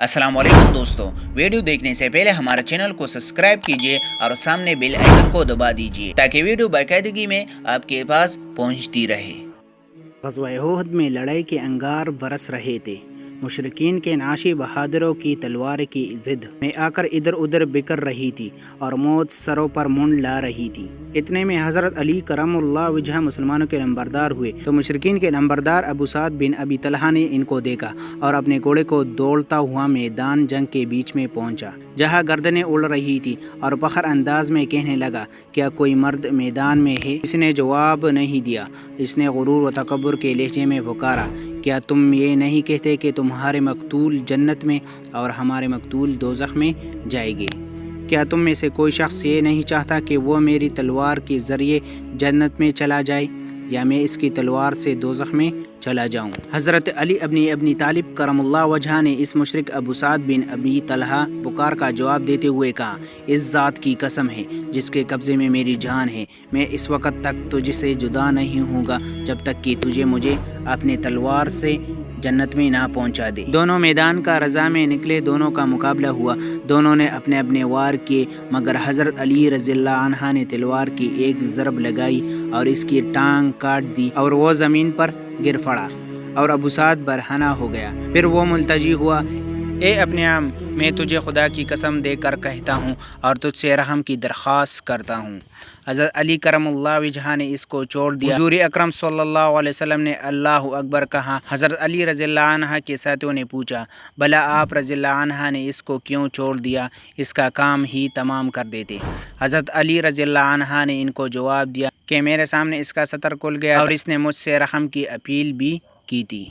अस्सलाम वालेकुम दोस्तों, वीडियो देखने से पहले हमारे चैनल को सब्सक्राइब कीजिए और सामने बेल आइकन को दबा दीजिए ताकि वीडियो बाकायदगी में आपके पास पहुंचती रहे। ग़ज़वा उहद में लड़ाई के अंगार बरस रहे थे। मुशरिकीन के नाशी बहादुरों की तलवार की ज़िद में आकर इधर उधर बिखर रही थी और मौत सरों पर मुंड ला रही थी। इतने में हज़रत अली करमुल्लाह वजह मुसलमानों के नंबरदार हुए तो मुशरिकीन के नंबरदार अबू साद बिन अबी तलहा ने इनको देखा और अपने घोड़े को दौड़ता हुआ मैदान जंग के बीच में पहुंचा, जहां गर्दनें उड़ रही थी, और फखर अंदाज में कहने लगा, क्या कोई मर्द मैदान में है? इसने जवाब नहीं दिया। इसने गुरूर व तकब्बुर के लहजे में पुकारा, क्या तुम ये नहीं कहते कि तुम्हारे मकतूल जन्नत में और हमारे मकतूल दोज़ख में जाएंगे? क्या तुम में से कोई शख्स ये नहीं चाहता कि वो मेरी तलवार के ज़रिए जन्नत में चला जाए या मैं इसकी तलवार से दोज़ख में चला जाऊं? हज़रत अली अबनी तालिब करमुल्लाह वजह ने इस मुशरिक अबू साद बिन अबी तलहा पुकार का जवाब देते हुए कहा, इस ज़ात की कसम है जिसके कब्ज़े में मेरी जान है, मैं इस वक्त तक तुझसे जुदा नहीं होगा जब तक कि तुझे मुझे अपनी तलवार से जन्नत में ना पहुंचा दे। दोनों मैदान का रज़ा में निकले, दोनों का मुकाबला हुआ, दोनों ने अपने अपने वार किए, मगर हज़रत अली रज़ियल्लाहु अन्हु ने तलवार की एक ज़रब लगाई और इसकी टांग काट दी और वो ज़मीन पर गिर पड़ा और अबू साद बरहना हो गया। फिर वो मुल्तजी हुआ, ए अपने आम, मैं तुझे खुदा की कसम देकर कहता हूँ और तुझसे रहम की दरख्वास्त करता हूँ। हज़रत अली करमुल्लाह वजह ने इसको छोड़ दिया। हुज़ूर अकरम सल्लल्लाहु अलैहि वसल्लम ने अल्लाहु अकबर कहा। हज़रत अली रज़ियल्लाहु अन्हु के साथियों ने पूछा, भला आप रज़ियल्लाहु अन्हु ने इसको क्यों छोड़ दिया? इसका काम ही तमाम कर देते। हज़रत अली रज़ियल्लाहु अन्हु ने इनको जवाब दिया कि मेरे सामने इसका सतर खुल गया और इसने मुझसे रहम की अपील भी की थी।